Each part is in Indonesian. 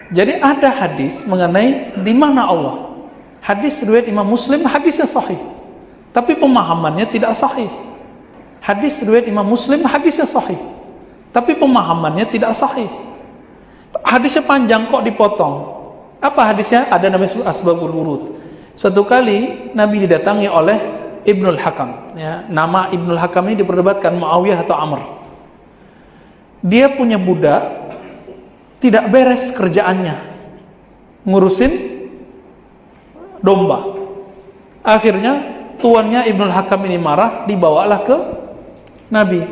Jadi ada hadis mengenai di mana Allah. Hadis riwayat Imam Muslim, hadisnya sahih, tapi pemahamannya tidak sahih. Hadis riwayat Imam Muslim, hadisnya sahih, tapi pemahamannya tidak sahih. Hadisnya panjang kok dipotong. Apa hadisnya? Ada namanya asbabul wurud. Suatu kali Nabi didatangi oleh Ibnul Hakam. Ya, nama Ibnul Hakam ini diperdebatkan Muawiyah atau Amr. Dia punya budak, tidak beres kerjaannya, ngurusin domba. Akhirnya tuannya Ibnul Hakam ini marah, dibawalah ke Nabi.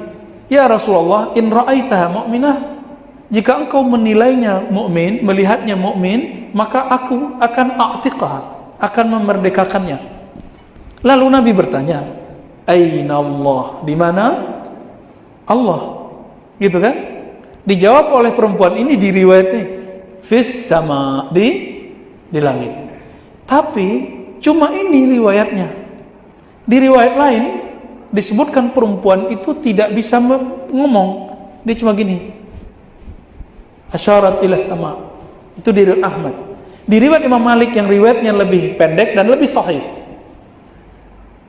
Ya Rasulullah, in ra'aitaha mu'minah, jika engkau menilainya mukmin, melihatnya mukmin, maka aku akan a'tiqah, akan memerdekakannya. Lalu Nabi bertanya, aina Allah? Di mana Allah? Gitu kan? Dijawab oleh perempuan ini di riwayat ini, fis sama, di langit. Tapi cuma ini riwayatnya. Di riwayat lain disebutkan perempuan itu tidak bisa ngomong. Dia cuma gini, asyarat ila sama. Itu di riwayat Ahmad. Di riwayat Imam Malik yang riwayatnya lebih pendek dan lebih sahih,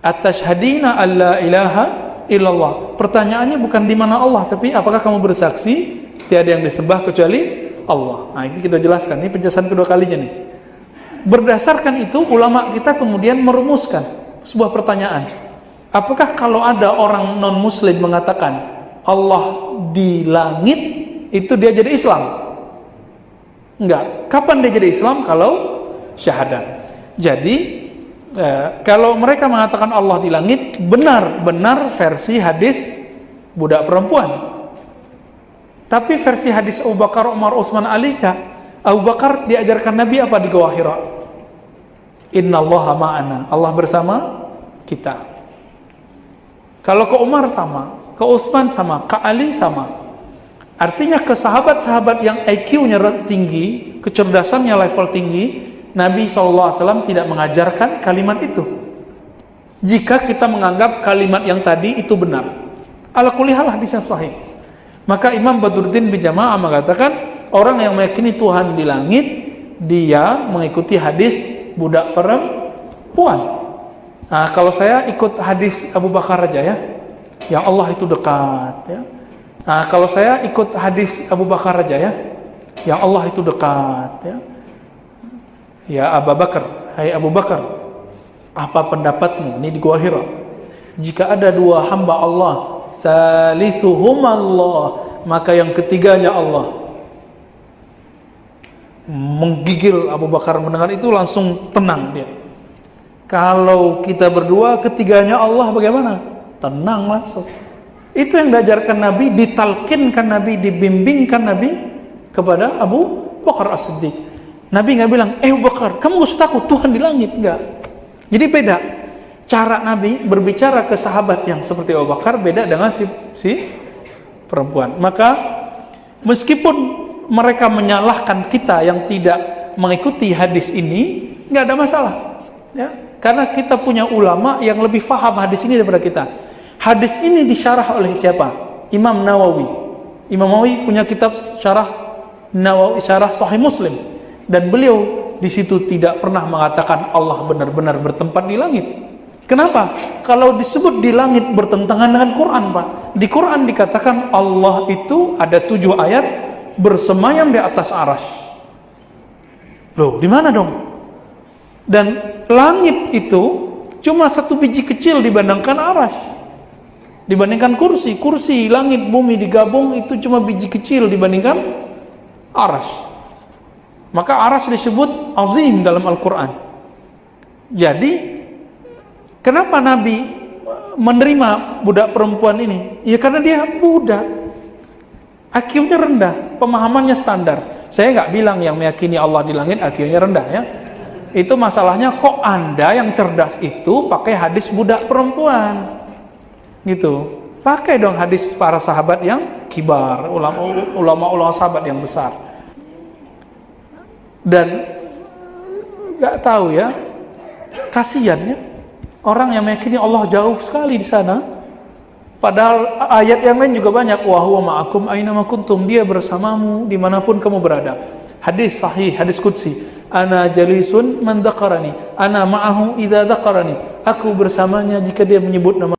atashhadina alla ilaha illallah. Pertanyaannya bukan di mana Allah, tapi apakah kamu bersaksi tiada yang disembah kecuali Allah. Nah, ini kita jelaskan. Ini penjelasan kedua kalinya nih. Berdasarkan itu ulama kita kemudian merumuskan sebuah pertanyaan. Apakah kalau ada orang non muslim mengatakan Allah di langit, itu dia jadi Islam? Enggak. Kapan dia jadi Islam? Kalau syahadat. Jadi kalau mereka mengatakan Allah di langit, benar-benar versi hadis budak perempuan. Tapi versi hadis Abu Bakar, Umar, Utsman, Ali, Abu Bakar diajarkan Nabi apa di Gua Hira? Innallaha ma'ana. Allah bersama kita. Kalau ke Umar sama, ke Utsman sama, ke Ali sama. Artinya ke sahabat-sahabat yang IQ-nya tinggi, kecerdasannya level tinggi, Nabi SAW tidak mengajarkan kalimat itu. Jika kita menganggap kalimat yang tadi itu benar, ala kulli hal hadisnya sahih. Maka Imam Badruddin bin Jama'ah mengatakan, orang yang meyakini Tuhan di langit, dia mengikuti hadis budak perempuan. Nah, kalau saya ikut hadis Abu Bakar aja ya, yang Allah itu dekat ya. Nah, kalau saya ikut hadis Abu Bakar aja ya, yang Allah itu dekat ya. Ya Abu Bakar, hai Abu Bakar, apa pendapatmu? Ini di Gua Hira. Jika ada dua hamba Allah, salisuhum Allah, maka yang ketiganya Allah. Menggigil Abu Bakar mendengar itu, langsung tenang dia. Kalau kita berdua ketiganya Allah, bagaimana? Tenang langsung. Itu yang diajarkan Nabi, ditalkinkan Nabi, dibimbingkan Nabi kepada Abu Bakar As-Siddiq. Nabi nggak bilang, Abu Bakar, kamu gak usah takut, Tuhan di langit. Enggak. Jadi beda. Cara Nabi berbicara ke sahabat yang seperti Abu Bakar beda dengan si perempuan. Maka meskipun mereka menyalahkan kita yang tidak mengikuti hadis ini, nggak ada masalah. Ya, karena kita punya ulama yang lebih faham hadis ini daripada kita. Hadis ini disyarah oleh siapa? Imam Nawawi. Imam Nawawi punya kitab syarah Nawawi, syarah Sahih Muslim. Dan beliau di situ tidak pernah mengatakan Allah benar-benar bertempat di langit. Kenapa? Kalau disebut di langit bertentangan dengan Quran, Pak. Di Quran dikatakan Allah itu ada 7 ayat bersemayam di atas arasy. Loh, di mana dong? Dan langit itu cuma 1 biji kecil dibandingkan arasy. Dibandingkan kursi, langit, bumi digabung itu cuma biji kecil dibandingkan arasy. Maka arasy disebut azim dalam Al-Quran. Jadi kenapa Nabi menerima budak perempuan ini? Ya karena dia budak, IQ-nya rendah, pemahamannya standar. Saya nggak bilang yang meyakini Allah di langit IQ-nya rendah ya. Itu masalahnya kok Anda yang cerdas itu pakai hadis budak perempuan gitu. Pakai dong hadis para sahabat yang kibar, ulama-ulama sahabat yang besar. Dan nggak tahu ya, kasihannya orang yang meyakini Allah jauh sekali di sana, padahal ayat yang lain juga banyak. Wa huwa ma'akum aina ma kuntum, dia bersamamu dimanapun kamu berada. Hadis sahih, hadis qudsi. Ana jalisun man dzakarani, ana ma'ahu idza dzakarani. Aku bersamanya jika dia menyebut nama